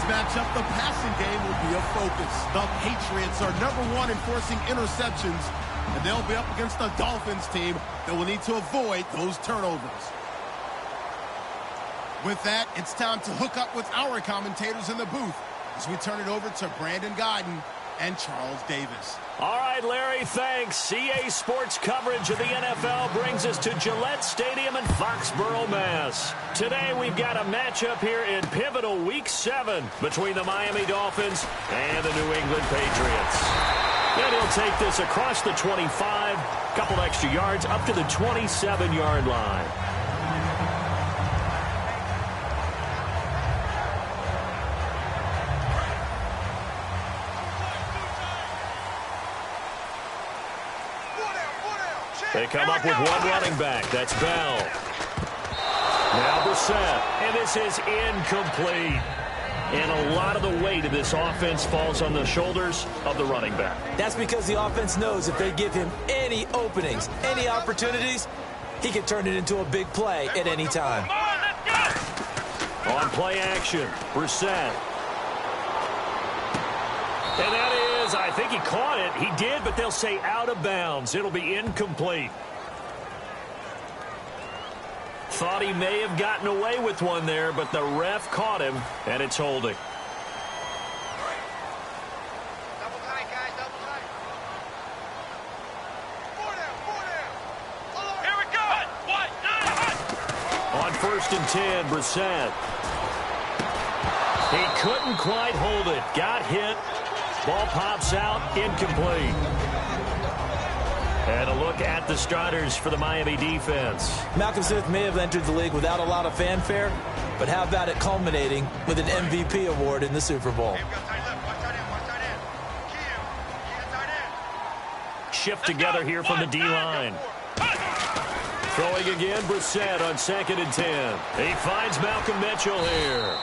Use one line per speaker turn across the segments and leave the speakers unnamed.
matchup, the passing game will be a focus. The Patriots are #1 in forcing interceptions, and they'll be up against the Dolphins team that will need to avoid those turnovers. With that, it's time to hook up with our commentators in the booth as we turn it over to Brandon Guyton and Charles Davis.
All right, Larry, thanks. EA Sports coverage of the NFL brings us to Gillette Stadium in Foxborough, Mass. Today we've got a matchup here in pivotal Week 7 between the Miami Dolphins and the New England Patriots. And he'll take this across the 25, couple extra yards up to the 27-yard line. They come up with one running back. That's Bell. Now Brissett. And this is incomplete. And a lot of the weight of this offense falls on the shoulders of the running back.
That's because the offense knows if they give him any openings, any opportunities, he can turn it into a big play at any time.
On play action, Brissett. And that is, I think he caught it. He did, but they'll say out of bounds. It'll be incomplete. Thought he may have gotten away with one there, but the ref caught him, and it's holding.
Double tight, guys, double tight. 4 down. Here we go.
On 1st and 10, Brissett. He couldn't quite hold it. Got hit. Ball pops out, incomplete. And a look at the starters for the Miami defense.
Malcolm Smith may have entered the league without a lot of fanfare, but how about it culminating with an MVP award in the Super Bowl?
Shift together here from the D-line. Throwing again, Brissett on 2nd and 10. He finds Malcolm Mitchell here.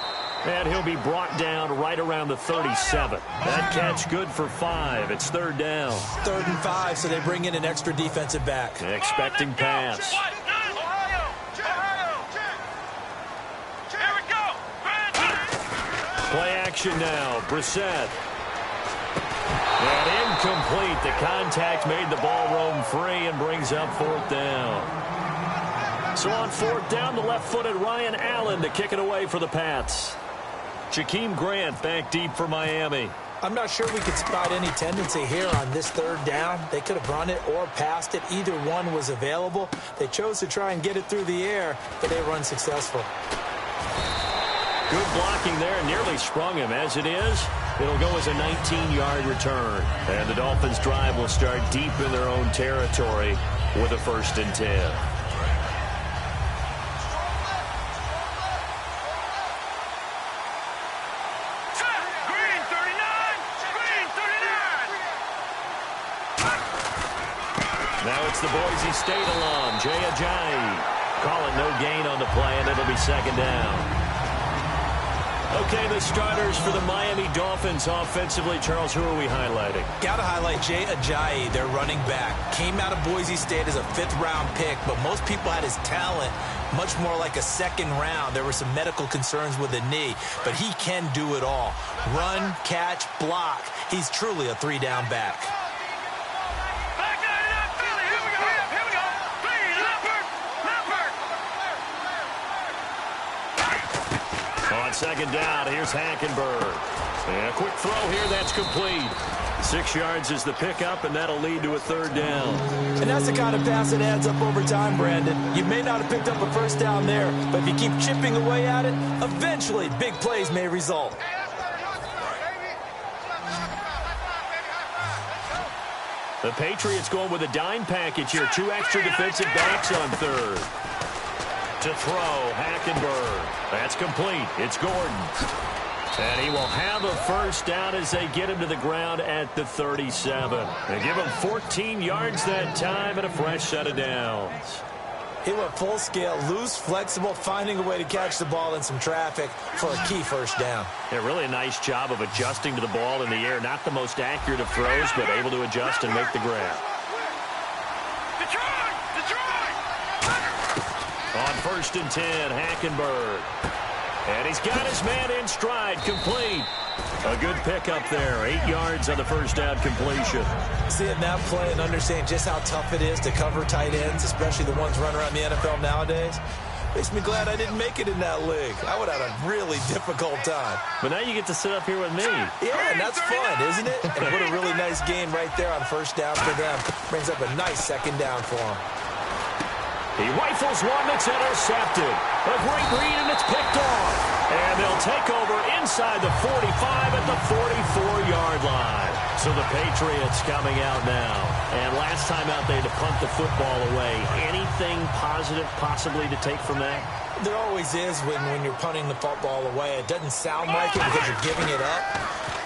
And he'll be brought down right around the 37. That catch good for 5. It's 3rd down.
3rd and 5, so they bring in an extra defensive back.
Expecting pass. Play action now. Brissett. And incomplete. The contact made the ball roam free and brings up 4th down. So on 4th down, the left-footed Ryan Allen to kick it away for the Pats. Jakeem Grant back deep for Miami.
I'm not sure we could spot any tendency here on this 3rd down. They could have run it or passed it. Either one was available. They chose to try and get it through the air, but they were unsuccessful.
Good blocking there. Nearly sprung him. As it is, it'll go as a 19-yard return. And the Dolphins' drive will start deep in their own territory with a 1st and 10. The Boise State alum, Jay Ajayi. Calling no gain on the play, and it'll be 2nd down. Okay, the starters for the Miami Dolphins offensively. Charles, who are we highlighting?
Got to highlight Jay Ajayi, their running back. Came out of Boise State as a 5th-round pick, but most people had his talent much more like a 2nd round. There were some medical concerns with the knee, but he can do it all. Run, catch, block. He's truly a 3-down back.
On 2nd down, here's Hackenberg. And a quick throw here, that's complete. 6 yards is the pickup, and that'll lead to a 3rd down.
And that's the kind of pass that adds up over time, Brandon. You may not have picked up a 1st down there, but if you keep chipping away at it, eventually big plays may result.
The Patriots going with a dime package here. 2 extra defensive backs on 3rd. To throw, Hackenberg. That's complete. It's Gordon. And he will have a 1st down as they get him to the ground at the 37. They give him 14 yards that time and a fresh set of downs.
He went full scale, loose, flexible, finding a way to catch the ball in some traffic for a key 1st down.
Yeah, really a nice job of adjusting to the ball in the air. Not the most accurate of throws, but able to adjust and make the grab. On 1st and 10, Hackenberg. And he's got his man in stride, complete. A good pickup there, 8 yards on the first down completion.
Seeing that play and understanding just how tough it is to cover tight ends, especially the ones running around the NFL nowadays, makes me glad I didn't make it in that league. I would have had a really difficult time.
But now you get to sit up here with me.
Yeah, and that's fun, isn't it? And what a really nice gain right there on first down for them. Brings up a nice second down for them.
He rifles one that's intercepted. A great read, and it's picked off. And they'll take over inside the 45 at the 44-yard line. So the Patriots coming out now. And last time out, they had to punt the football away. Anything positive possibly to take from that?
There always is when you're punting the football away. It doesn't sound like it because you're giving it up.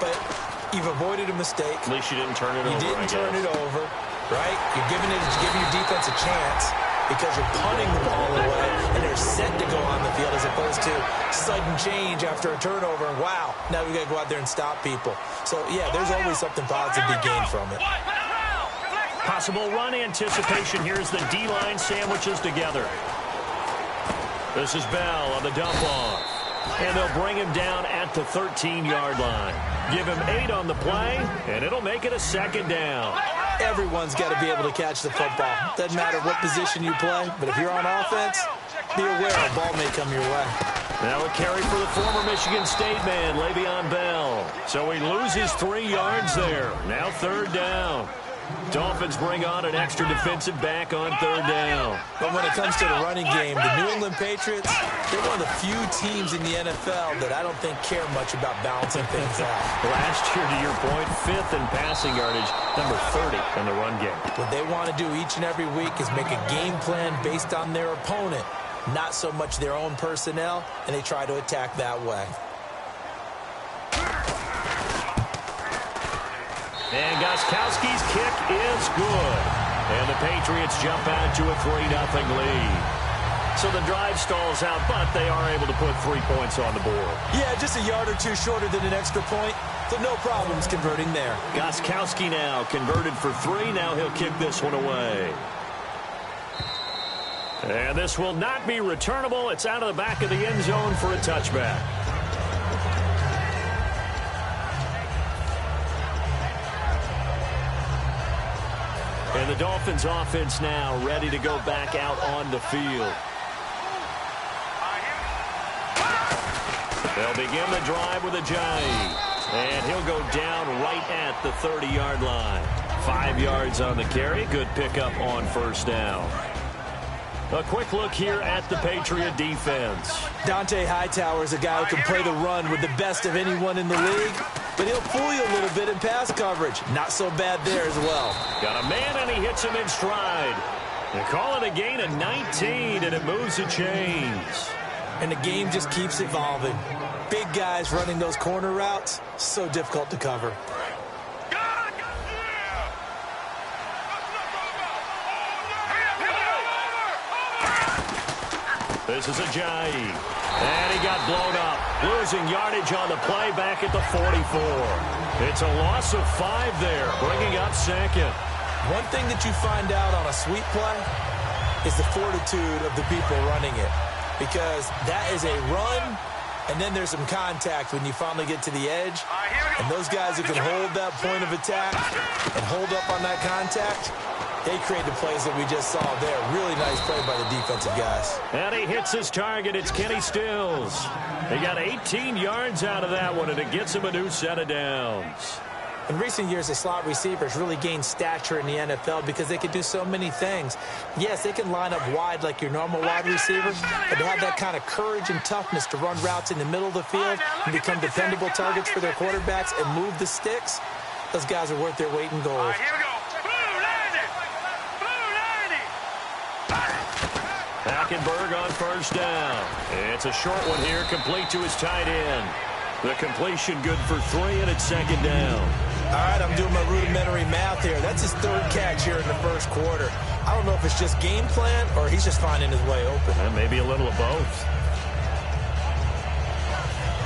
But you've avoided a mistake.
At least you didn't turn it over.
You didn't turn it over, right? You're giving your defense a chance, because you're punting the ball away and they're set to go on the field as opposed to sudden change after a turnover. And wow, now we got to go out there and stop people. So, yeah, there's always something positive to be gained from it.
Possible run anticipation. Here's the D-line sandwiches together. This is Bell on the dump off. And they'll bring him down at the 13-yard line. Give him 8 on the play, and it'll make it a second down.
Everyone's got to be able to catch the football. Doesn't matter what position you play, but if you're on offense, be aware a ball may come your way.
Now a carry for the former Michigan State man, Le'Veon Bell. So he loses 3 yards there. Now third down. Dolphins bring on an extra defensive back on third down.
But when it comes to the running game, the New England Patriots, they're one of the few teams in the NFL that I don't think care much about balancing things out.
Last year, to your point, 5th in passing yardage, number 30 in the run game.
What they want to do each and every week is make a game plan based on their opponent, not so much their own personnel, and they try to attack that way.
And Gostkowski's kick is good. And the Patriots jump out to a 3-0 lead. So the drive stalls out, but they are able to put 3 points on the board.
Yeah, just a yard or two shorter than an extra point, so no problems converting there.
Gostkowski now converted for 3. Now he'll kick this one away. And this will not be returnable. It's out of the back of the end zone for a touchback. And the Dolphins offense now ready to go back out on the field. They'll begin the drive with Ajayi. And he'll go down right at the 30-yard line. 5 yards on the carry. Good pickup on first down. A quick look here at the Patriot defense.
Dante Hightower is a guy who can play the run with the best of anyone in the league, but he'll fool you a little bit in pass coverage. Not so bad there as well.
Got a man, and he hits him in stride. They call it a gain of 19, and it moves the chains.
And the game just keeps evolving. Big guys running those corner routes, so difficult to cover.
This is Ajayi. And he got blown up. Losing yardage on the play back at the 44. It's a loss of 5 there, bringing up second.
One thing that you find out on a sweep play is the fortitude of the people running it. Because that is a run, and then there's some contact when you finally get to the edge. And those guys who can hold that point of attack and hold up on that contact, they create the plays that we just saw there. Really nice play by the defensive guys.
And he hits his target. It's Kenny Stills. He got 18 yards out of that one, and it gets him a new set of downs.
In recent years, the slot receivers really gained stature in the NFL because they can do so many things. Yes, they can line up wide like your normal wide receiver, but to have that kind of courage and toughness to run routes in the middle of the field and become dependable targets for their quarterbacks and move the sticks, those guys are worth their weight in gold.
Hackenberg on first down. It's a short one here, complete to his tight end. The completion good for 3, and it's second down.
All right, I'm doing my rudimentary math here. That's his 3rd catch here in the first quarter. I don't know if it's just game plan or he's just finding his way open.
And maybe a little of both.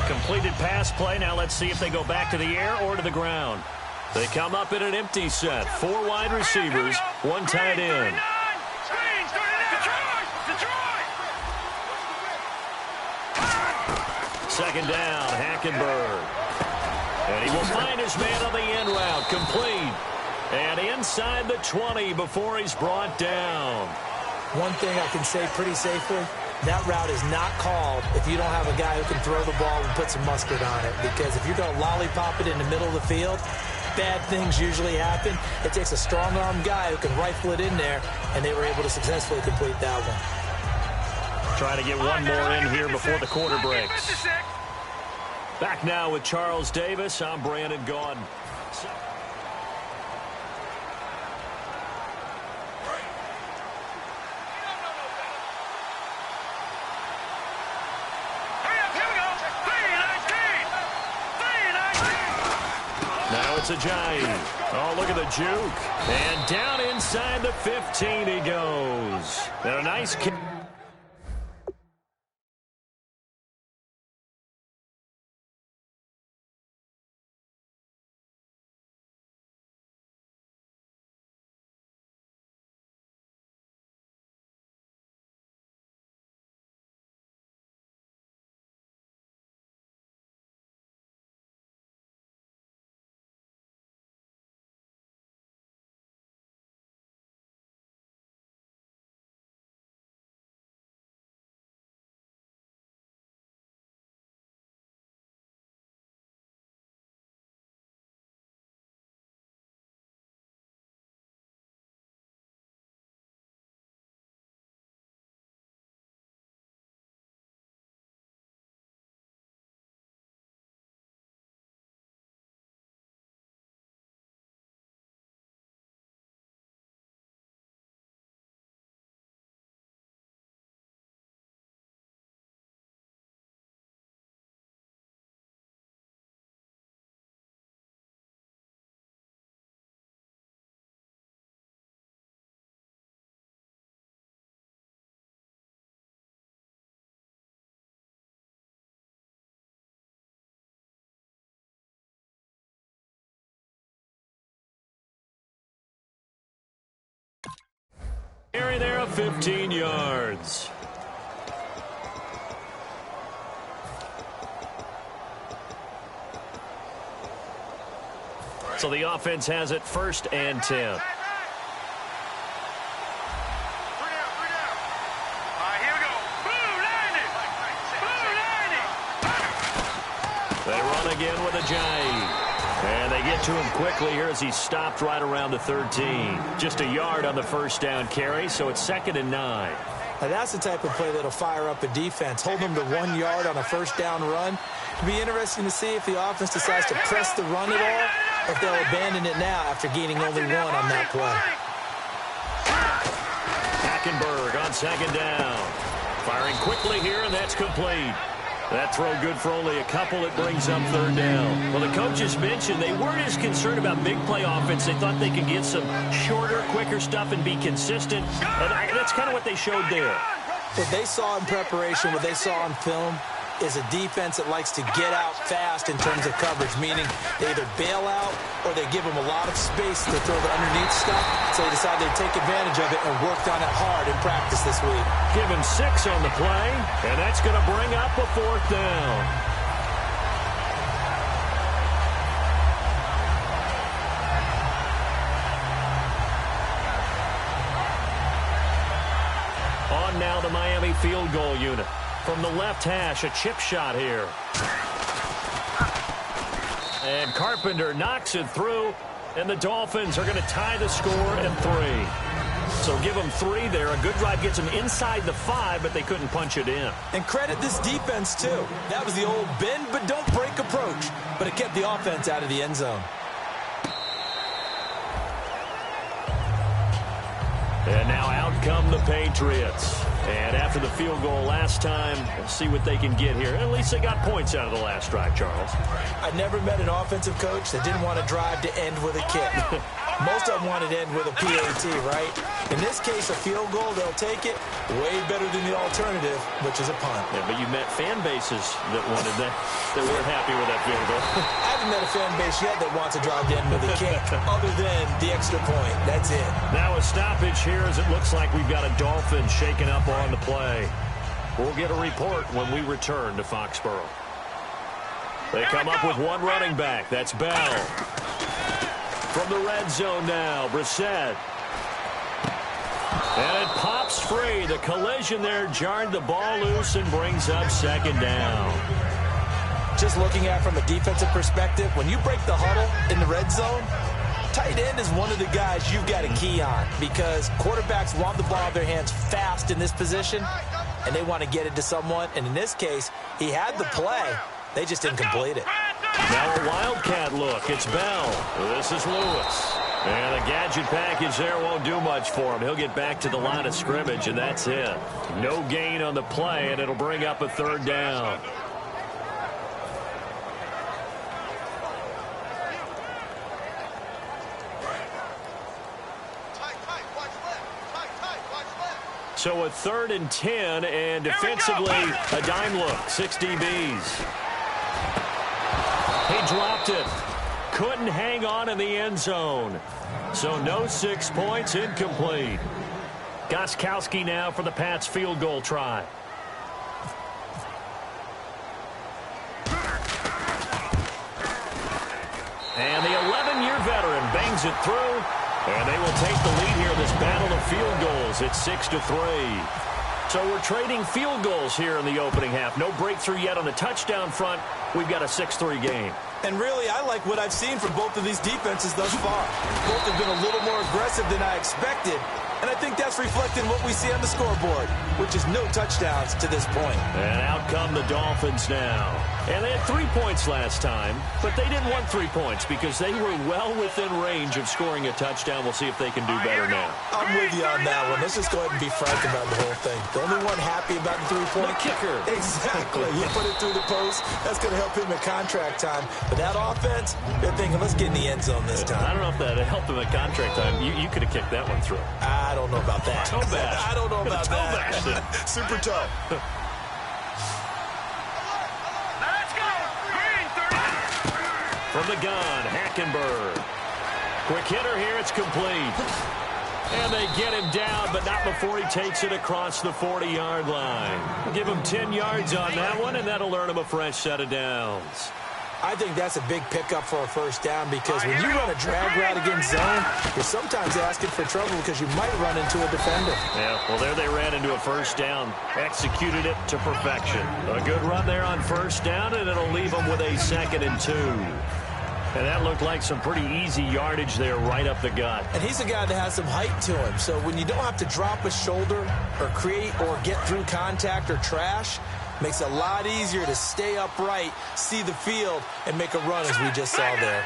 Completed pass play. Now let's see if they go back to the air or to the ground. They come up in an empty set. 4 wide receivers, 1 tight end. Second down, Hackenberg. And he will find his man on the end route, complete. And inside the 20 before he's brought down.
One thing I can say pretty safely, that route is not called if you don't have a guy who can throw the ball and put some mustard on it. Because if you're going to lollipop it in the middle of the field, bad things usually happen. It takes a strong-arm guy who can rifle it in there, and they were able to successfully complete that one.
Trying to get one more in here before the quarter breaks. Back now with Charles Davis. I'm Brandon Gaudin. Now it's Ajayi. Oh, look at the juke. And down inside the 15 he goes. And a nice kick. Carry there of 15 yards. So the offense has it 1st and 10. They run again with Ajayi. And they get to him quickly here as he's stopped right around the 13. Just a yard on the 1st down carry, so it's 2nd and 9.
Now that's the type of play that'll fire up a defense. Hold them to 1 yard on a 1st down run. It'll be interesting to see if the offense decides to press the run at all, or if they'll abandon it now after gaining only 1 on that play.
Hackenberg on 2nd down. Firing quickly here, and that's complete. That throw good for only a couple. It brings up 3rd down. Well, the coaches mentioned they weren't as concerned about big play offense. They thought they could get some shorter, quicker stuff and be consistent. And that's kind of what they showed there.
What they saw in preparation, what they saw on film, is a defense that likes to get out fast in terms of coverage, meaning they either bail out or they give them a lot of space to throw the underneath stuff, so they decided they'd take advantage of it and worked on it hard in practice this week.
Give him 6 on the play, and that's going to bring up a 4th down. On now the Miami field goal unit. From the left hash, a chip shot here. And Carpenter knocks it through, and the Dolphins are going to tie the score at 3. So give them 3 there. A good drive gets them inside the 5, but they couldn't punch it in.
And credit this defense, too. That was the old bend but don't break approach, but it kept the offense out of the end zone.
And now out come the Patriots. And after the field goal last time, we'll see what they can get here. At least they got points out of the last drive, Charles.
I never met an offensive coach that didn't want to drive to end with a kick. Most of them wanted to end with a PAT, right? In this case, a field goal, they'll take it. Way better than the alternative, which is a punt.
Yeah, but you met fan bases that wanted that weren't happy with that field goal.
I haven't met a fan base yet that wants to drive to end with a kick, other than the extra point. That's it.
Now a stoppage here as it looks like we've got a Dolphin shaking up on the play. We'll get a report when we return to Foxborough. They come up with one running back. That's Bell. From the red zone now, Brissett. And it pops free. The collision there jarred the ball loose and brings up second down.
Just looking at it from a defensive perspective, when you break the huddle in the red zone, tight end is one of the guys you've got a key on because quarterbacks want the ball out of their hands fast in this position, and they want to get it to someone. And in this case, he had the play. They just didn't complete it.
Now a wildcat look. It's Bell. This is Lewis. And the gadget package there won't do much for him. He'll get back to the line of scrimmage, and that's it. No gain on the play, and it'll bring up a third down. So a 3rd and 10, and defensively, a dime look, 6 DBs. He dropped it. Couldn't hang on in the end zone. So no 6 points, incomplete. Gostkowski now for the Pats field goal try. And the 11-year veteran bangs it through. And they will take the lead here in this battle of field goals. It's 6-3. So we're trading field goals here in the opening half. No breakthrough yet on the touchdown front. We've got a 6-3 game.
And really, I like what I've seen from both of these defenses thus far. Both have been a little more aggressive than I expected. And I think that's reflected in what we see on the scoreboard, which is no touchdowns to this point.
And out come the Dolphins now. And they had 3 points last time, but they didn't want 3 points because they were well within range of scoring a touchdown. We'll see if they can do better now.
I'm with you on that one. Let's just go ahead and be frank about the whole thing. The only one happy about the 3-point
kicker.
Exactly. You put it through the post. That's going to help him in contract time. But that offense, they're thinking, let's get in the end zone this time.
I don't know if that helped him at contract time. You could have kicked that one through.
I don't know about that.
Toe bash.
I don't know about that.
Super toe. From the gun, Hackenberg. Quick hitter here, it's complete. And they get him down, but not before he takes it across the 40-yard line. We'll give him 10 yards on that one, and that'll earn him a fresh set of downs.
I think that's a big pickup for a first down because when you run a drag route against zone, you're sometimes asking for trouble because you might run into a defender.
Yeah, well, there they ran into a first down. Executed it to perfection. A good run there on first down, and it'll leave them with a 2nd and 2. And that looked like some pretty easy yardage there right up the gut.
And he's a guy that has some height to him. So when you don't have to drop a shoulder or create or get through contact or trash, makes it a lot easier to stay upright, see the field, and make a run as we just saw there.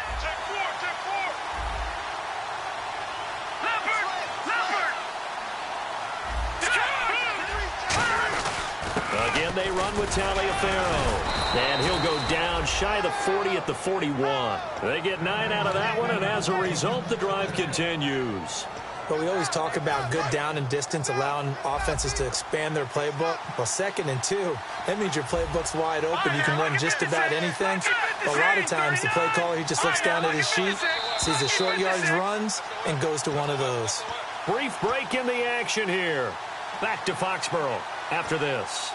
Again, they run with Taliaferro. And he'll go down shy of the 40 at the 41. They get 9 out of that one, and as a result, the drive continues.
But we always talk about good down and distance, allowing offenses to expand their playbook. Well, 2nd and 2, that means your playbook's wide open. You can run just about anything. But a lot of times, the play caller, he just looks down at his sheet, sees the short yardage runs, and goes to one of those.
Brief break in the action here. Back to Foxborough after this.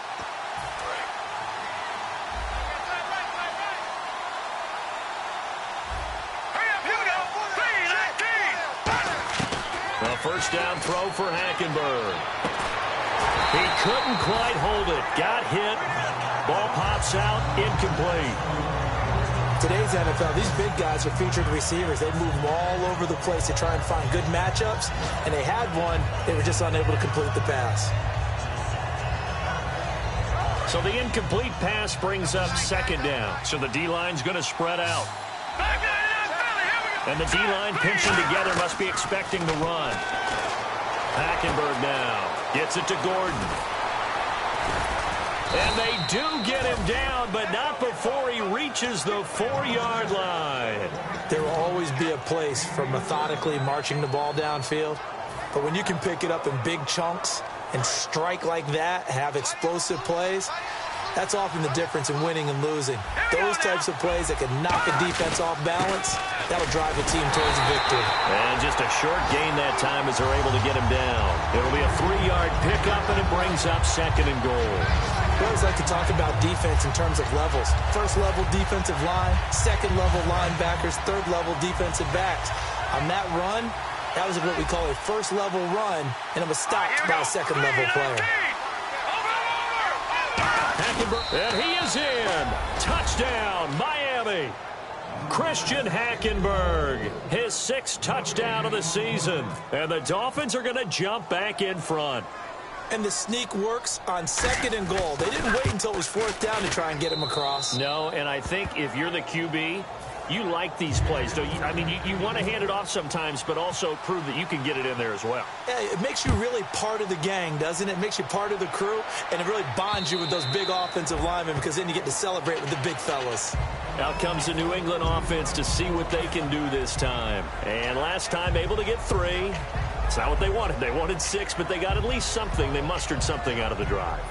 A first down throw for Hackenberg. He couldn't quite hold it. Got hit. Ball pops out. Incomplete.
Today's NFL, these big guys are featured receivers. They move them all over the place to try and find good matchups. And they had one. They were just unable to complete the pass.
So the incomplete pass brings up 2nd down. So the D-line's going to spread out. And the D-line pinching together must be expecting the run. Hackenberg now gets it to Gordon. And they do get him down, but not before he reaches the 4-yard line.
There will always be a place for methodically marching the ball downfield. But when you can pick it up in big chunks and strike like that, have explosive plays, that's often the difference in winning and losing. Those types of plays that can knock a defense off balance, that'll drive a team towards a victory.
And just a short gain that time as they're able to get him down. It'll be a 3-yard pickup, and it brings up 2nd and goal.
We always like to talk about defense in terms of levels. First level defensive line, second level linebackers, third level defensive backs. On that run, that was what we call a first level run, and it was stopped by a second level player.
And he is in. Touchdown, Miami. Christian Hackenberg, his 6th touchdown of the season. And the Dolphins are going to jump back in front.
And the sneak works on 2nd and goal. They didn't wait until it was 4th down to try and get him across.
No, and I think if you're the QB, you like these plays, don't you? I mean, you want to hand it off sometimes, but also prove that you can get it in there as well.
Yeah, it makes you really part of the gang, doesn't it? It makes you part of the crew, and it really bonds you with those big offensive linemen because then you get to celebrate with the big fellas.
Out comes the New England offense to see what they can do this time. And last time, able to get 3. It's not what they wanted. They wanted 6, but they got at least something. They mustered something out of the drive.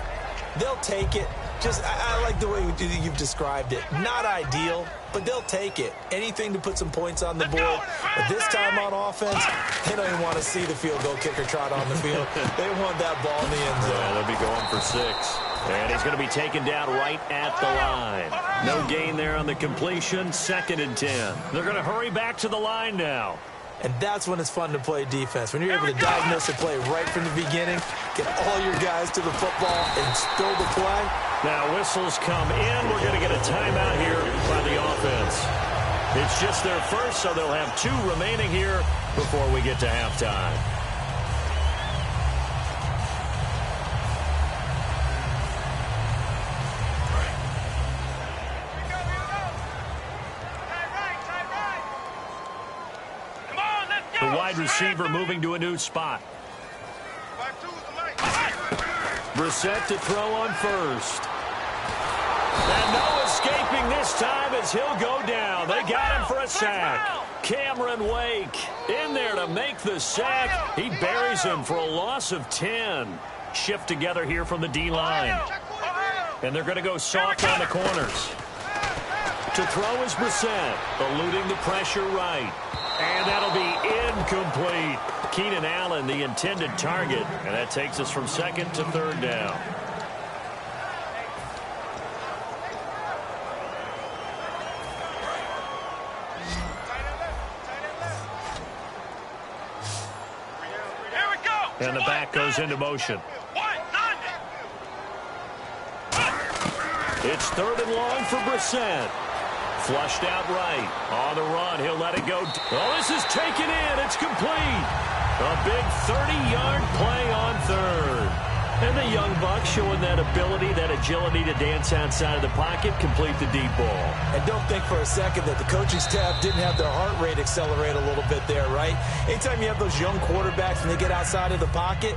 They'll take it. I like the way you've described it. Not ideal, but they'll take it. Anything to put some points on the board. But this time on offense, they don't even want to see the field goal kicker trot on the field. They want that ball in the end zone.
Yeah, they'll be going for 6. And he's going to be taken down right at the line. No gain there on the completion. 2nd and 10. They're going to hurry back to the line now.
And that's when it's fun to play defense. When you're able to diagnose a play right from the beginning, get all your guys to the football, and throw the play.
Now whistles come in. We're going to get a timeout here by the offense. It's just their first, so they'll have 2 remaining here before we get to halftime. The wide receiver moving to a new spot. Brissett to throw on first. And no escaping this time as he'll go down. They got him for a sack. Cameron Wake in there to make the sack. He buries him for a loss of 10. Shift together here from the D-line. And they're going to go soft on the corners. To throw is Brissett, eluding the pressure right. And that'll be incomplete. Keenan Allen, the intended target. And that takes us from 2nd to 3rd down. And the back goes into motion. It's 3rd and long for Brissett. Flushed out right. On the run, he'll let it go. Oh, this is taken in. It's complete. A big 30-yard play on 3rd. And the young buck showing that ability, that agility to dance outside of the pocket, complete the deep ball.
And don't think for a second that the coaching staff didn't have their heart rate accelerate a little bit there, right? Anytime you have those young quarterbacks and they get outside of the pocket,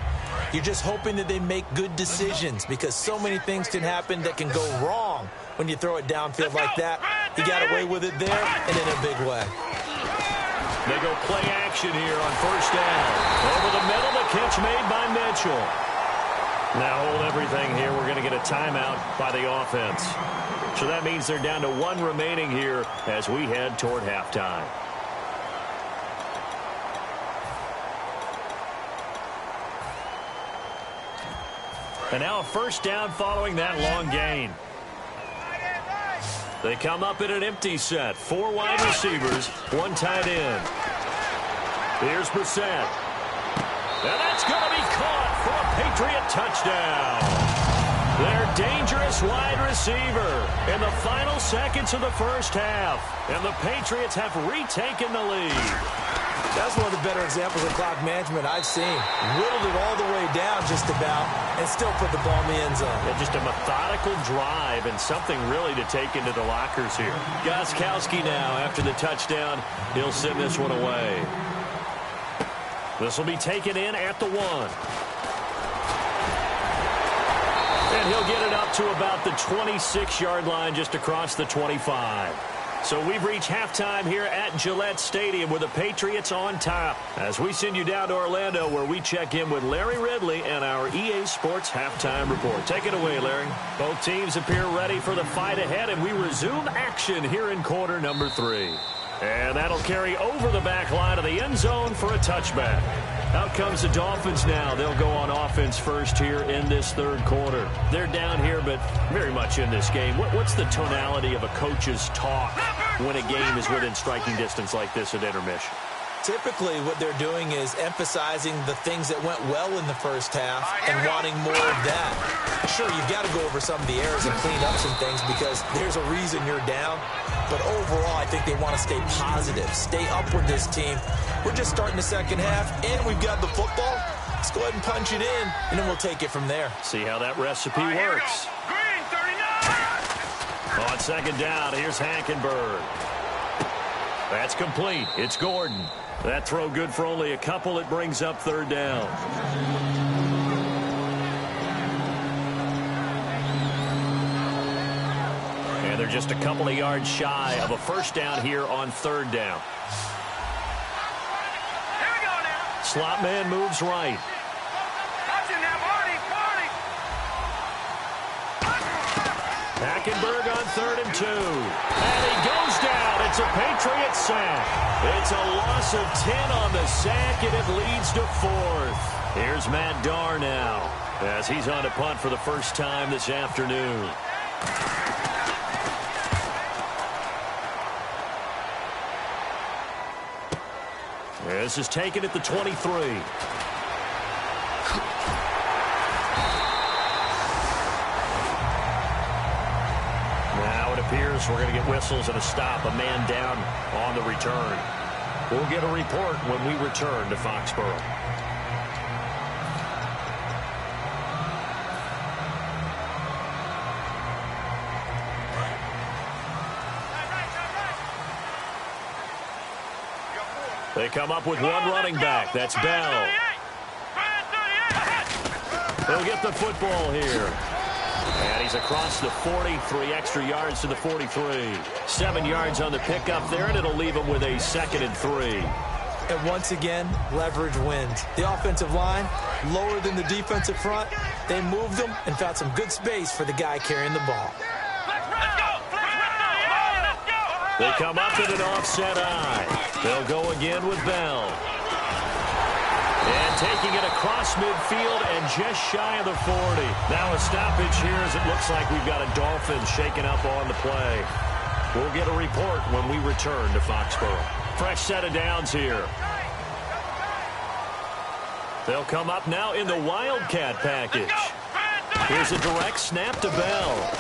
you're just hoping that they make good decisions because so many things can happen that can go wrong when you throw it downfield like that. He got away with it there and in a big way.
They go play action here on 1st down. Over the middle, the catch made by Mitchell. Now hold everything here. We're going to get a timeout by the offense. So that means they're down to 1 remaining here as we head toward halftime. And now a 1st down following that long gain. They come up in an empty set. 4 wide receivers, 1 tight end. Here's Brissett. And that's going to be caught for a Patriot touchdown. Their dangerous wide receiver in the final seconds of the 1st half. And the Patriots have retaken the lead.
That's one of the better examples of clock management I've seen. Whittled it all the way down just about and still put the ball in the end zone.
Yeah, just a methodical drive and something really to take into the lockers here. Gostkowski now after the touchdown. He'll send this one away. This will be taken in at the 1. And he'll get it up to about the 26-yard line just across the 25. So we've reached halftime here at Gillette Stadium with the Patriots on top. As we send you down to Orlando where we check in with Larry Ridley and our EA Sports Halftime Report. Take it away, Larry. Both teams appear ready for the fight ahead, and we resume action here in quarter number 3. And that'll carry over the back line of the end zone for a touchback. Out comes the Dolphins now. They'll go on offense first here in this third quarter. They're down here, but very much in this game. What's the tonality of a coach's talk when a game is within striking distance like this at intermission?
Typically, what they're doing is emphasizing the things that went well in the first half and wanting more of that. Sure, you've got to go over some of the errors and clean up some things because there's a reason you're down. But overall, I think they want to stay positive, stay up with this team. We're just starting the second half, and we've got the football. Let's go ahead and punch it in, and then we'll take it from there.
See how that recipe works.
Green, 39!
On second down, here's Hackenberg. That's complete. It's Gordon. That throw good for only a couple. It brings up third down. And they're just a couple of yards shy of a first down here on third down.
Here we go now.
Slot man moves right.
Watch it now, Marty, Marty.
Hackenberg on 3rd and 2. And he goes down. It's a Patriot sack. It's a loss of 10 on the sack, and it leads to 4th. Here's Matt Darr now as he's on a punt for the first time this afternoon. This is taken at the 23. Now it appears we're going to get whistles and a stop, a man down on the return. We'll get a report when we return to Foxborough. They come up with one running back. That's Bell. He'll get the football here. And he's across the 40, 3 extra yards to the 43. 7 yards on the pickup there, and it'll leave him with a 2nd and 3.
And once again, leverage wins. The offensive line, lower than the defensive front. They moved them and found some good space for the guy carrying the ball.
They come up with an offset eye. They'll go again with Bell. And taking it across midfield and just shy of the 40. Now a stoppage here as it looks like we've got a Dolphin shaken up on the play. We'll get a report when we return to Foxborough. Fresh set of downs here. They'll come up now in the Wildcat package. Here's a direct snap to Bell.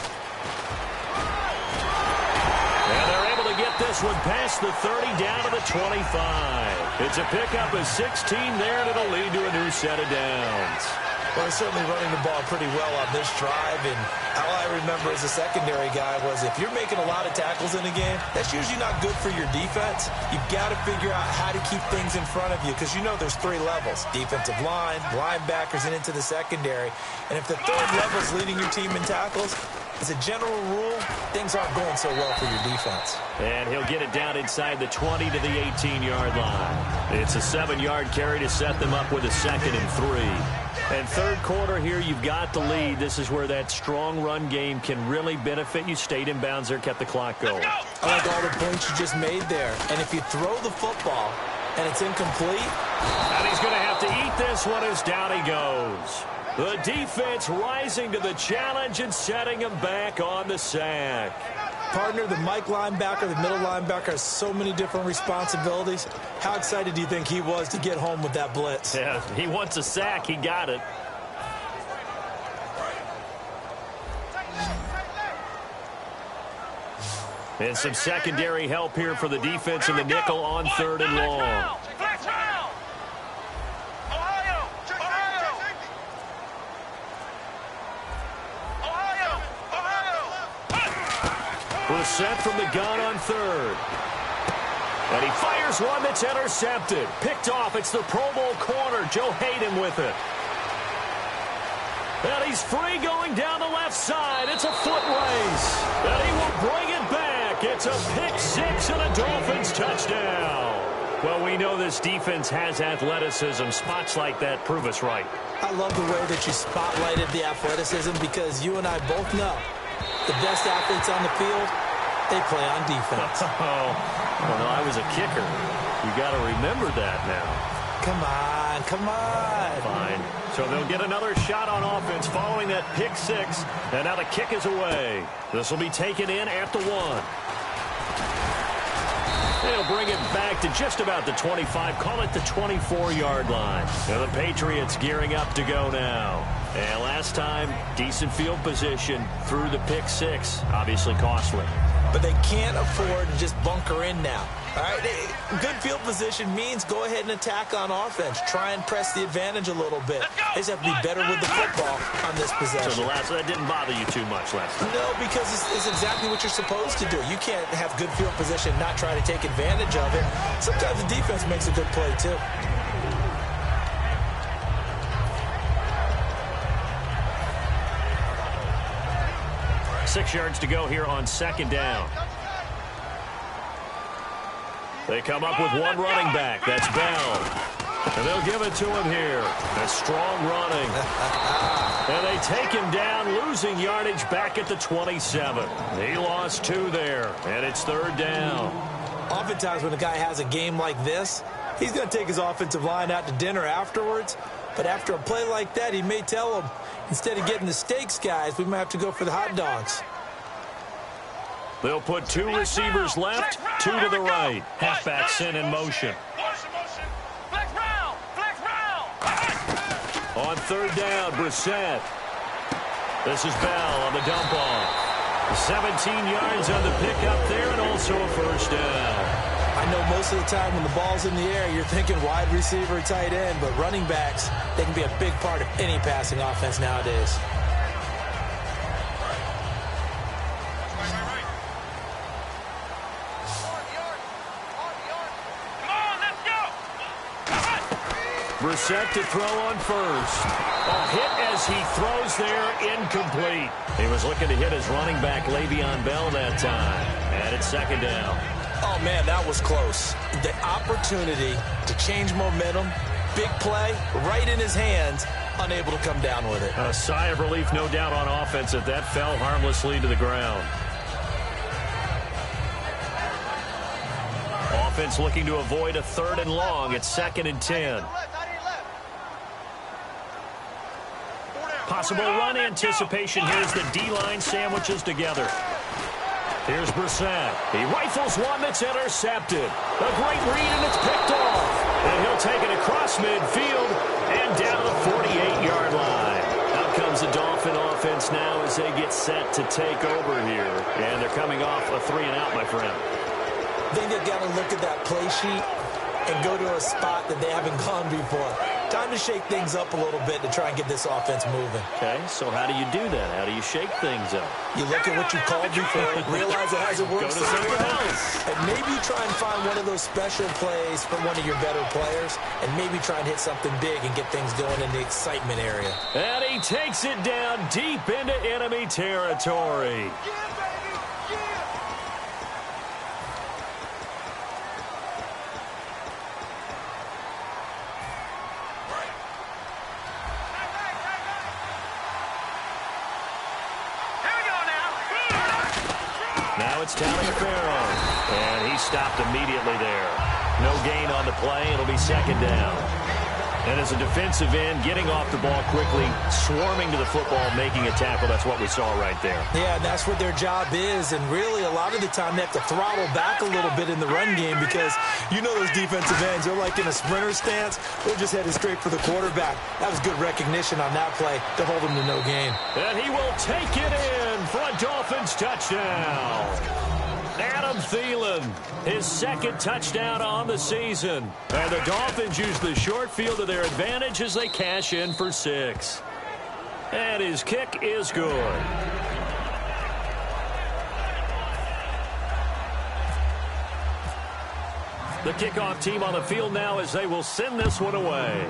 And they're able to get this one past the 30 down to the 25. It's a pickup of 16 there, and it'll lead to a new set of downs.
Well, they're certainly running the ball pretty well on this drive, and all I remember as a secondary guy was if you're making a lot of tackles in a game, that's usually not good for your defense. You've got to figure out how to keep things in front of you because you know there's 3 levels, defensive line, linebackers, and into the secondary. And if the 3rd level is leading your team in tackles, as a general rule, things aren't going so well for your defense.
And he'll get it down inside the 20 to the 18-yard line. It's a 7-yard carry to set them up with a 2nd and 3. And third quarter here, you've got the lead. This is where that strong run game can really benefit you. Stayed in bounds there, kept the clock going.
I like all the points you just made there. And if you throw the football and it's incomplete.
And he's going to have to eat this one as down he goes. The defense rising to the challenge and setting him back on the sack.
Partner, the Mike linebacker, the middle linebacker has so many different responsibilities. How excited do you think he was to get home with that blitz?
Yeah, he wants a sack. He got it. And some secondary help here for the defense in the nickel on 3rd and long. Was set from the gun on 3rd. And he fires one that's intercepted. Picked off. It's the Pro Bowl corner. Joe Hayden with it. And he's free going down the left side. It's a foot race. And he will bring it back. It's a pick 6 and a Dolphins touchdown. Well, we know this defense has athleticism. Spots like that prove us right.
I love the way that you spotlighted the athleticism because you and I both know the best athletes on the field They play on defense.
Well, I was a kicker. You got to remember that now.
Come on, come on.
Fine. So they'll get another shot on offense following that pick six. And now the kick is away. This will be taken in at the 1. They'll bring it back to just about the 25. Call it the 24-yard line. And the Patriots gearing up to go now. And last time, decent field position through the pick six. Obviously costly.
But they can't afford to just bunker in now. All right, good field position means go ahead and attack on offense. Try and press the advantage a little bit. They just have to be better with the football on this possession.
So that didn't bother you too much last time?
No, because it's exactly what you're supposed to do. You can't have good field position and not try to take advantage of it. Sometimes the defense makes a good play, too.
Six yards to go here on second down. They come up with one running back. That's Bell. And they'll give it to him here. A strong running. And they take him down, losing yardage back at the 27. He lost 2 there, and it's third down.
Oftentimes when a guy has a game like this, he's going to take his offensive line out to dinner afterwards. But after a play like that, he may tell them, instead of getting the steaks, guys, we might have to go for the hot dogs.
They'll put 2 receivers left, 2 to the right. Halfback sent in motion. On third down, Brissett. This is Bell on the dump off. 17 yards on the pickup there and also a first down.
I know most of the time when the ball's in the air, you're thinking wide receiver, tight end, but running backs, they can be a big part of any passing offense nowadays.
Brissett to throw on first. A hit as he throws there, incomplete. He was looking to hit his running back, Le'Veon Bell, that time. And it's second down.
Oh, man, that was close. The opportunity to change momentum, big play, right in his hands, unable to come down with it.
A sigh of relief, no doubt, on offense that fell harmlessly to the ground. Offense looking to avoid a 3rd and long. It's 2nd and 10. Possible run anticipation here as the D-line sandwiches together. Here's Brissett. He rifles one that's intercepted. A great read, and it's picked off. And he'll take it across midfield and down to the 48-yard line. Out comes the Dolphin offense now as they get set to take over here. And they're coming off a 3-and-out, my friend.
I think they've got to look at that play sheet and go to a spot that they haven't gone before. Time to shake things up a little bit to try and get this offense moving.
Okay, so how do you do that? How do you shake things up?
You look at what you called before, realize it hasn't worked
Go to something else.
and maybe try and find one of those special plays for one of your better players, and maybe try and hit something big and get things going in the excitement area.
And he takes it down deep into enemy territory. It's Taliaferro, and he stopped immediately there. No gain on the play. It'll be second down. And as a defensive end, getting off the ball quickly, swarming to the football, making a tackle, that's what we saw right there.
Yeah, and that's what their job is, and really a lot of the time they have to throttle back a little bit in the run game because you know those defensive ends, they're like in a sprinter stance. They're just headed straight for the quarterback. That was good recognition on that play to hold him to no gain.
And he will take it in for a Dolphins touchdown. Adam Thielen, his 2nd touchdown on the season. And the Dolphins use the short field to their advantage as they cash in for 6. And his kick is good. The kickoff team on the field now as they will send this one away.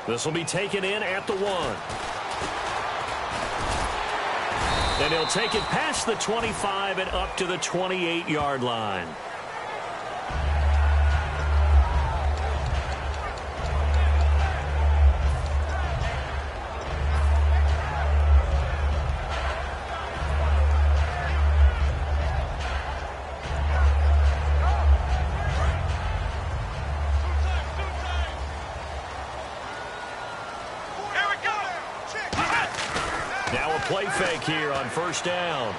This will be taken in at the 1. And he'll take it past the 25 and up to the 28-yard line. play fake here on first down.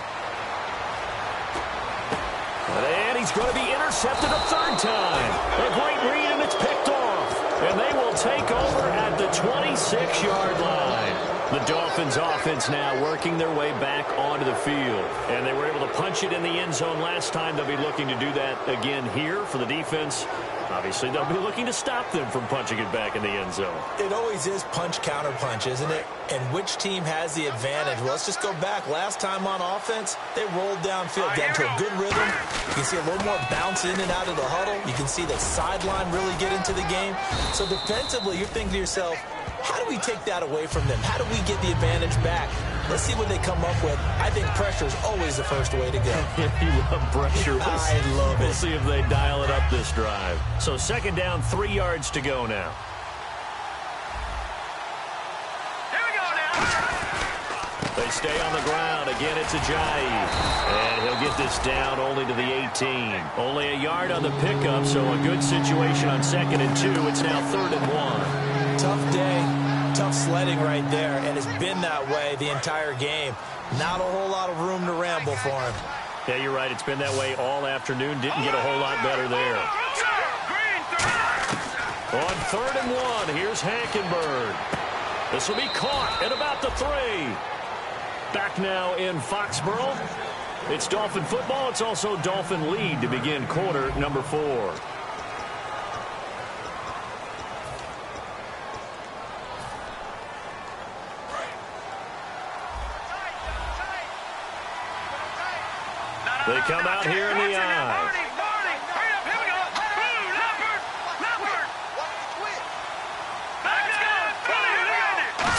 And he's going to be intercepted a third time. A great read, and it's picked off. And they will take over at the 26-yard line. The Dolphins offense now working their way back onto the field. And they were able to punch it in the end zone last time. They'll be looking to do that again here for the defense. Obviously, they'll be looking to stop them from punching it back in the end zone.
It always is punch-counter-punch, isn't it? And which team has the advantage? Well, let's just go back. Last time on offense, they rolled downfield, got into a good rhythm. You can see a little more bounce in and out of the huddle. You can see the sideline really get into the game. So defensively, you're thinking to yourself, how do we take that away from them? How do we get the advantage back? Let's see what they come up with. I think pressure is always the first way to go.
You love pressure.
I love it.
We'll see if they dial it up this drive. So second down, 3 yards to go now.
Here we go now.
They stay on the ground. Again, it's Ajayi. And he'll get this down only to the 18. Only a yard on the pickup, so a good situation on 2nd and 2. It's now 3rd and 1.
Tough day. Tough sledding right there, and it's been that way the entire game. Not a whole lot of room to ramble for him.
Yeah, you're right. It's been that way all afternoon. Didn't get a whole lot better there. On 3rd and 1, here's Hackenberg. This will be caught at about the 3. Back now in Foxborough. It's Dolphin football. It's also Dolphin lead to begin quarter number 4. They come out here in the eye.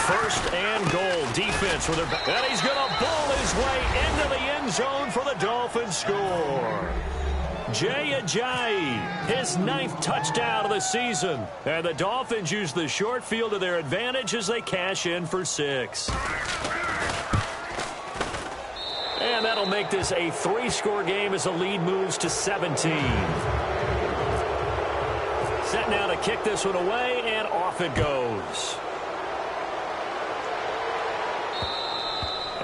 First and goal. Defense with their back. And he's going to ball his way into the end zone for the Dolphins score. Jay Ajayi, his 9th touchdown of the season. And the Dolphins use the short field to their advantage as they cash in for 6. And that'll make this a 3-score game as the lead moves to 17. Set now to kick this one away, and off it goes.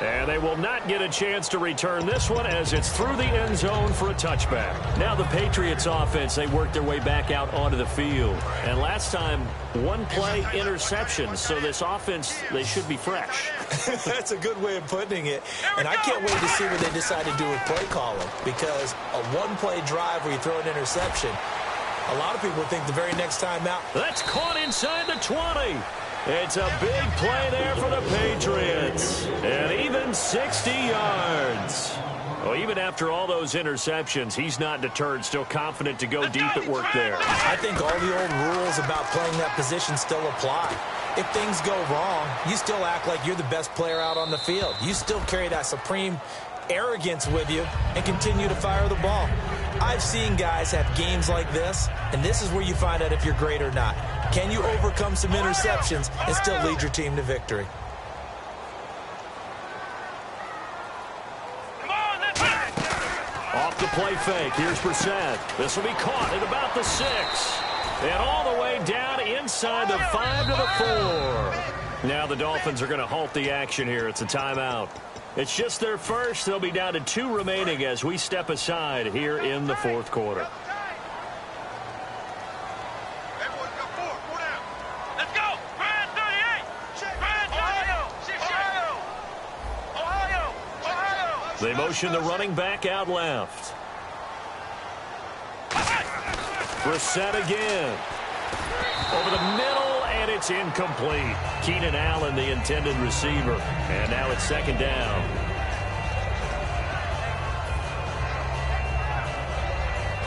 And they will not get a chance to return this one as it's through the end zone for a touchback. Now the Patriots offense, they work their way back out onto the field. And last time, 1-play interception. So this offense, they should be fresh.
That's a good way of putting it. And I can't wait to see what they decide to do with play calling. Because a 1-play drive where you throw an interception, a lot of people think the very next time out.
That's caught inside the 20. It's a big play there for the Patriots. And even 60 yards. Well, even after all those interceptions, he's not deterred, still confident to go deep at work there.
I think all the old rules about playing that position still apply. If things go wrong, you still act like you're the best player out on the field. You still carry that supreme arrogance with you and continue to fire the ball. I've seen guys have games like this, and this is where you find out if you're great or not. Can you overcome some interceptions and still lead your team to victory?
Off the play fake. Here's Brissett. This will be caught at about the 6. And all the way down inside the 5 to the 4. Now the Dolphins are going to halt the action here. It's a timeout. It's just their first. They'll be down to 2 remaining as we step aside here in the 4th quarter. They motion the running back out left. Brissett again. Over the middle, and it's incomplete. Keenan Allen, the intended receiver. And now it's 2nd down.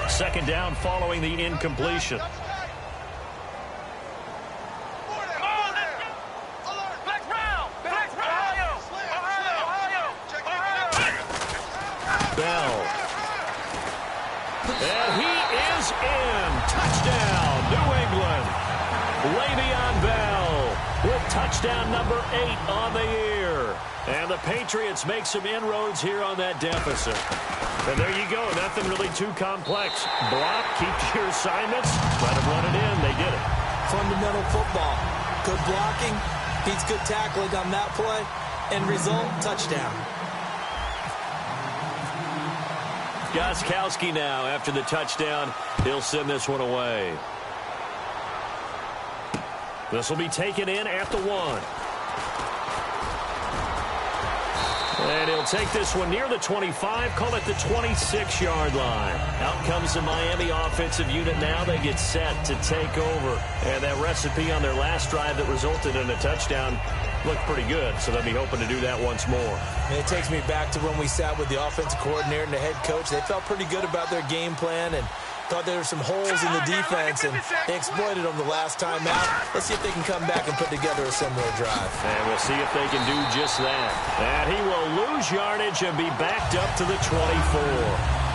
Second down following the incompletion. Bell. And he is in. Touchdown, New England. Le'Veon Bell with touchdown number 8 on the year. And the Patriots make some inroads here on that deficit. And there you go. Nothing really too complex. Block, keep your assignments, let them run it in. They did it.
Fundamental football. Good blocking, beats good tackling on that play. End result, touchdown.
Gostkowski now after the touchdown. He'll send this one away. This will be taken in at the 1. And he'll take this one near the 25, call it the 26-yard line. Out comes the Miami offensive unit now. They get set to take over. And that recipe on their last drive that resulted in a touchdown looked pretty good, so they'll be hoping to do that once more.
And it takes me back to when we sat with the offensive coordinator and the head coach. They felt pretty good about their game plan and thought there were some holes in the defense, and they exploited them the last time out. Let's see if they can come back and put together a similar drive.
And we'll see if they can do just that. And he will lose yardage and be backed up to the 24.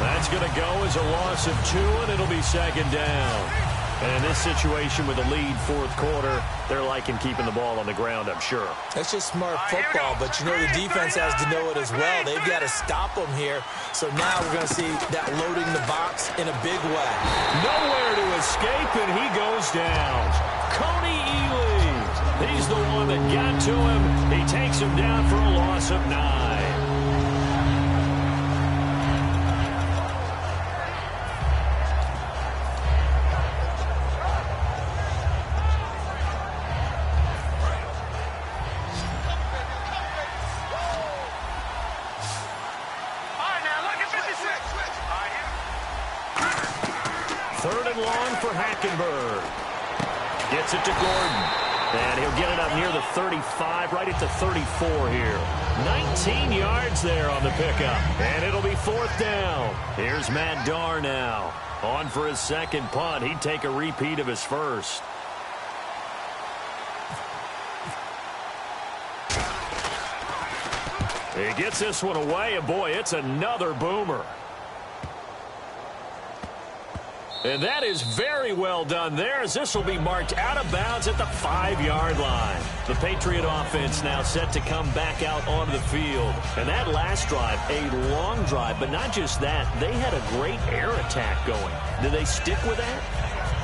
That's going to go as a loss of 2, and it'll be second down. And in this situation with the lead fourth quarter, they're liking keeping the ball on the ground, I'm sure.
That's just smart football, but you know the defense has to know it as well. They've got to stop them here. So now we're going to see that loading the box in a big way.
Nowhere to escape, and he goes down. Coney Ely, he's the one that got to him. He takes him down for a loss of 9. Gets it to Gordon. And he'll get it up near the 35, right at the 34 here. 19 yards there on the pickup. And it'll be fourth down. Here's Matt Darr now. On for his second punt. He'd take a repeat of his first. He gets this one away, and boy, it's another boomer. And that is very well done there, as this will be marked out of bounds at the 5-yard line. The Patriot offense now set to come back out onto the field. And that last drive, a long drive, but not just that, they had a great air attack going. Did they stick with that?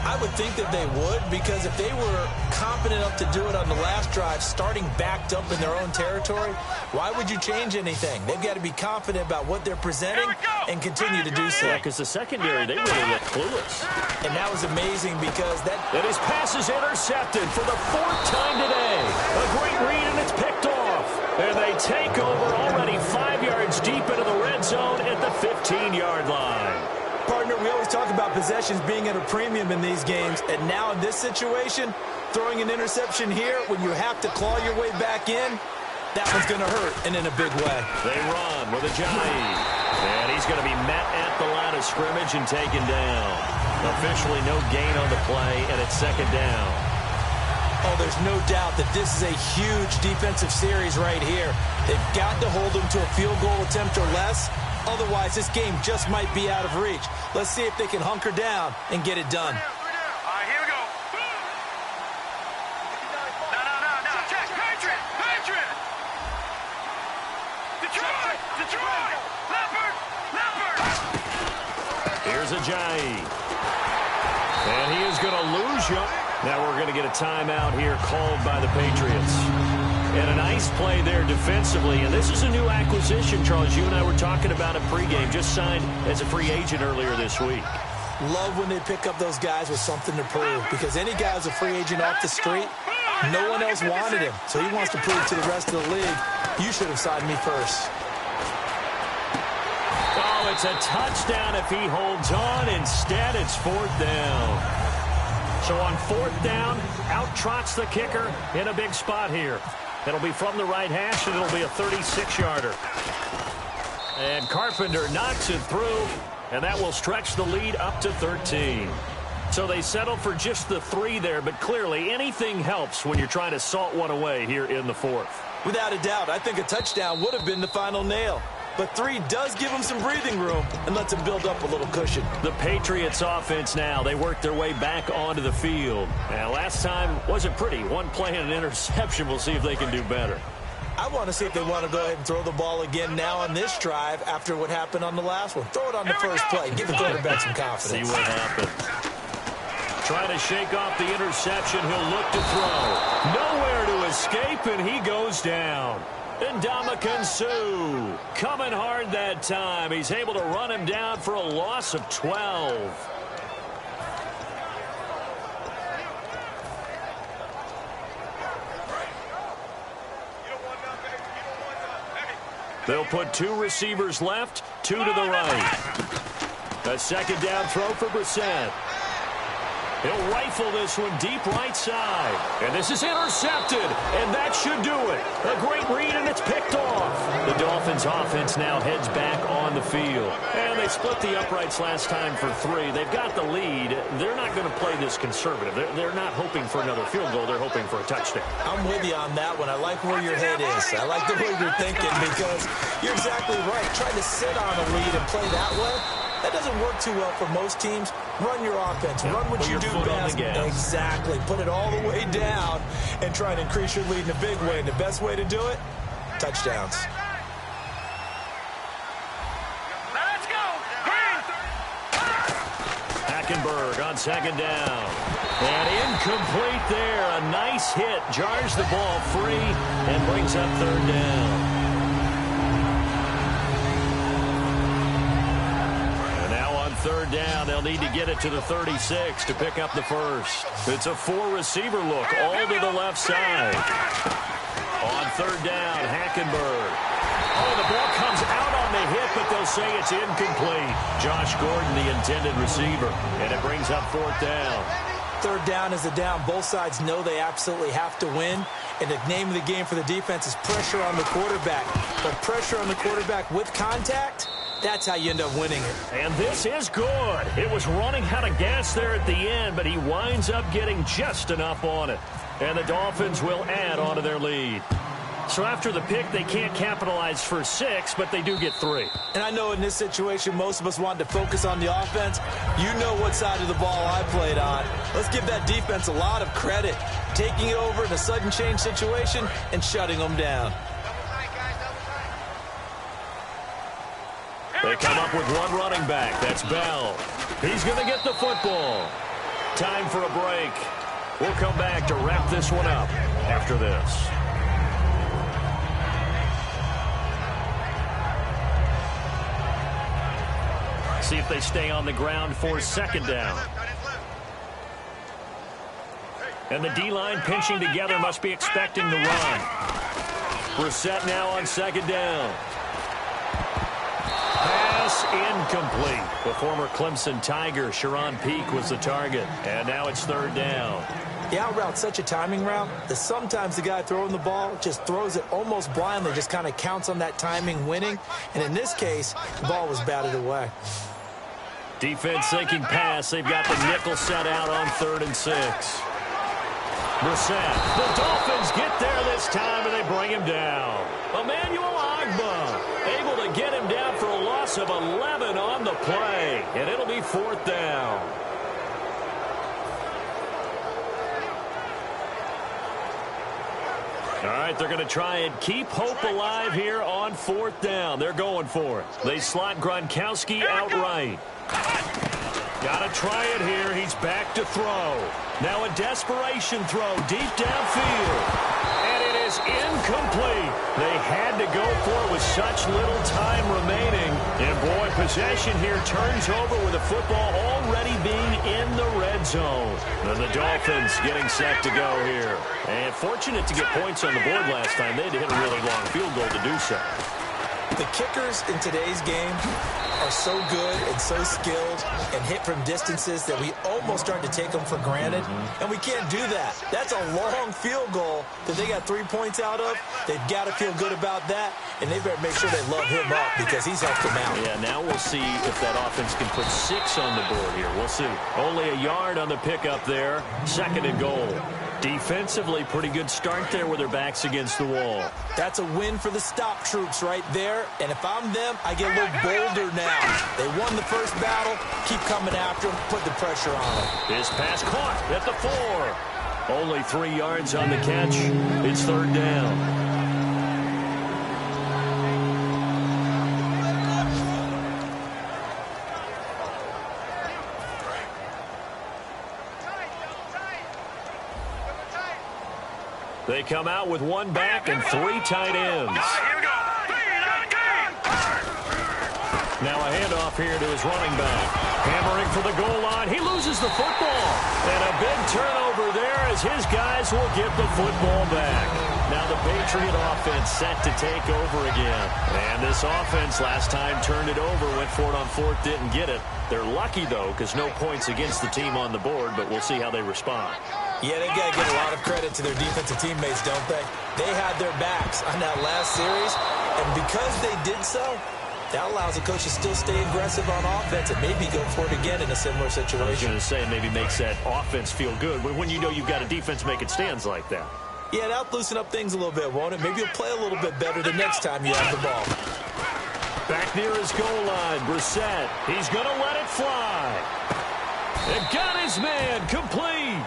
I would think that they would, because if they were competent enough to do it on the last drive, starting backed up in their own territory, why would you change anything? They've got to be confident about what they're presenting and continue to do so.
Yeah, because the secondary, they really look clueless.
And that was amazing because that
his pass is intercepted for the 4th time today. A great read, and it's picked off. And they take over already 5 yards deep into the red zone at the 15-yard line.
Partner, we always talk about possessions being at a premium in these games, and now in this situation, throwing an interception here when you have to claw your way back in, that one's going to hurt, and in a big way.
They run with Ajayi, and he's going to be met at the line of scrimmage and taken down. Officially no gain on the play, and it's second down.
Oh, there's no doubt that this is a huge defensive series right here. They've got to hold them to a field goal attempt or less. Otherwise, this game just might be out of reach. Let's see if they can hunker down and get it done.
All right, here we go. No. Check. Patriot. Detroit. Leopard.
Here's Ajayi. And he is going to lose you. Now we're going to get a timeout here called by the Patriots. And a nice play there defensively. And this is a new acquisition, Charles. You and I were talking about it pregame. Just signed as a free agent earlier this week.
Love when they pick up those guys with something to prove. Because any guy who's a free agent off the street, no one else wanted him. So he wants to prove to the rest of the league, you should have signed me first.
Oh, it's a touchdown if he holds on. Instead, it's fourth down. So on fourth down, out trots the kicker in a big spot here. It'll be from the right hash, and it'll be a 36-yarder. And Carpenter knocks it through, and that will stretch the lead up to 13. So they settle for just the 3 there, but clearly anything helps when you're trying to salt one away here in the fourth.
Without a doubt, I think a touchdown would have been the final nail. But 3 does give them some breathing room and lets them build up a little cushion.
The Patriots offense now, they work their way back onto the field. And last time wasn't pretty. One play and an interception. We'll see if they can do better.
I want to see if they want to go ahead and throw the ball again now on this drive after what happened on the last one. Throw it on the first play. Give the quarterback some confidence.
See what happens. Trying to shake off the interception. He'll look to throw. Nowhere to escape, and he goes down. And Ndamukong Suh coming hard that time. He's able to run him down for a loss of 12. They'll put 2 receivers left, 2 to the right. A second down throw for Brissett. He'll rifle this one deep right side. And this is intercepted, and that should do it. A great read, and it's picked off. The Dolphins offense now heads back on the field. And they split the uprights last time for 3. They've got the lead. They're not going to play this conservative. They're not hoping for another field goal. They're hoping for a touchdown.
I'm with you on that one. I like where your head is. I like the way you're thinking because you're exactly right. Trying to sit on a lead and play that way, that doesn't work too well for most teams. Run your offense. Run what you do best. Exactly. Put it all the way down and try and increase your lead in a big way. And the best way to do it, touchdowns.
Let's go.
Hackenberg on second down. And incomplete there. A nice hit. Jars the ball free and brings up third down. Third down, they'll need to get it to the 36 to pick up the first. It's a 4-receiver look, all to the left side. On third down, Hackenberg. Oh, the ball comes out on the hit, but they'll say it's incomplete. Josh Gordon, the intended receiver, and it brings up fourth down.
Third down is a down. Both sides know they absolutely have to win. And the name of the game for the defense is pressure on the quarterback. But pressure on the quarterback with contact, that's how you end up winning it.
And this is good. It was running out of gas there at the end, but he winds up getting just enough on it. And the Dolphins will add on to their lead. So after the pick, they can't capitalize for 6, but they do get 3.
And I know in this situation, most of us wanted to focus on the offense. You know what side of the ball I played on. Let's give that defense a lot of credit. Taking it over in a sudden change situation and shutting them down.
They come up with one running back. That's Bell. He's going to get the football. Time for a break. We'll come back to wrap this one up after this. See if they stay on the ground for second down. And the D-line pinching together must be expecting the run. Brissett now on second down. Pass incomplete. The former Clemson Tiger, Sharon Peak, was the target. And now it's third down.
The out route's such a timing route that sometimes the guy throwing the ball just throws it almost blindly, just kind of counts on that timing winning. And in this case, the ball was batted away.
Defense thinking pass. They've got the nickel set out on 3rd and 6. Brissett. The Dolphins get there this time, and they bring him down. Emmanuel Ogbah able to get him down for a loss of 11 on the play, and it'll be 4th down. All right, they're going to try and keep hope alive here on 4th down. They're going for it. They slot Gronkowski outright. Got to try it here. He's back to throw. Now a desperation throw deep downfield. And it is incomplete. They had to go for it with such little time remaining. And boy, possession here turns over with the football already being in the red zone. And the Dolphins getting set to go here. And fortunate to get points on the board last time. They had to hit a really long field goal to do so.
The kickers in today's game are so good and so skilled and hit from distances that we almost start to take them for granted. And we can't do that. That's a long field goal that they got 3 points out of. They've got to feel good about that, and they better make sure they love him up because he's helped them out.
Yeah, now we'll see if that offense can put 6 on the board here. We'll see. Only a yard on the pickup there. 2nd and goal. Defensively, pretty good start there with their backs against the wall.
That's a win for the stop troops right there. And if I'm them, I get a little bolder now. They won the first battle. Keep coming after them. Put the pressure on them.
His pass caught at the 4. Only 3 yards on the catch. It's 3rd down. They come out with one back and 3 tight ends.
Here we go.
Now a handoff here to his running back. Hammering for the goal line. He loses the football. And a big turnover there as his guys will get the football back. Now the Patriot offense set to take over again. And this offense last time turned it over, went for it on 4th, didn't get it. They're lucky, though, because no points against the team on the board, but we'll see how they respond.
Yeah, they've got to give a lot of credit to their defensive teammates, don't they? They had their backs on that last series, and because they did so, that allows the coach to still stay aggressive on offense and maybe go for it again in a similar situation.
I was going to say maybe makes that offense feel good when you know you've got a defense making stands like that.
Yeah, that'll loosen up things a little bit, won't it? Maybe you'll play a little bit better the next time you have the ball.
Back near his goal line, Brissett. He's going to let it fly. And got his man complete.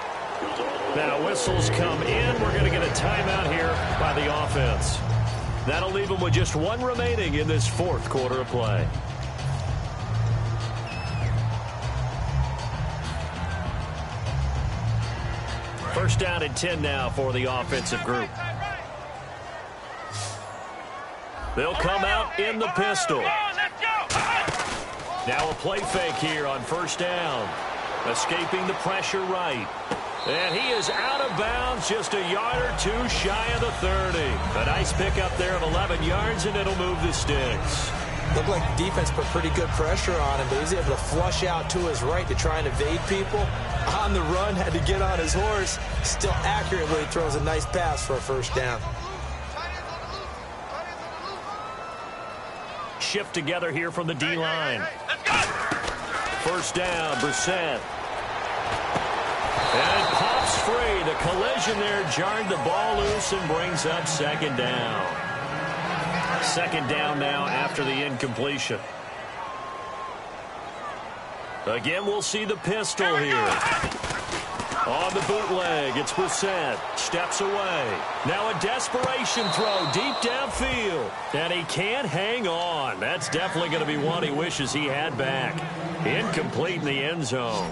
Now whistles come in. We're going to get a timeout here by the offense. That'll leave them with just 1 remaining in this 4th quarter of play. First down and 10 now for the offensive group. They'll come out in the pistol. Now a play fake here on first down. Escaping the pressure right. And he is out of bounds, just a yard or 2 shy of the 30. A nice pickup there of 11 yards, and it'll move the sticks.
Looked like the defense put pretty good pressure on him, but he was able to flush out to his right to try and evade people. On the run, had to get on his horse. Still accurately throws a nice pass for a first down.
Shift together here from the D-line. First down, Brissett. And it pops free. The collision there jarred the ball loose and brings up 2nd down. 2nd down now after the incompletion. Again, we'll see the pistol here. On the bootleg, it's Brissett. Steps away. Now a desperation throw deep downfield. And he can't hang on. That's definitely going to be one he wishes he had back. Incomplete in the end zone.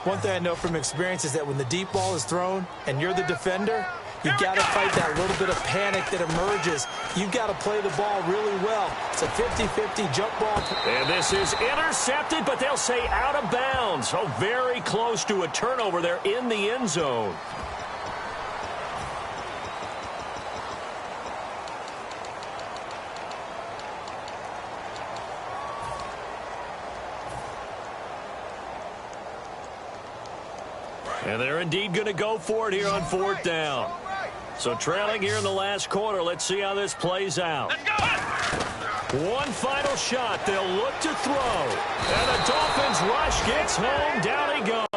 One thing I know from experience is that when the deep ball is thrown and you're the defender, you've got to fight that little bit of panic that emerges. You've got to play the ball really well. It's a 50-50 jump ball.
And this is intercepted, but they'll say out of bounds. So very close to a turnover there in the end zone. And they're indeed going to go for it here on 4th down. So trailing here in the last quarter. Let's see how this plays out. One final shot. They'll look to throw. And the Dolphins rush gets home. Down he goes.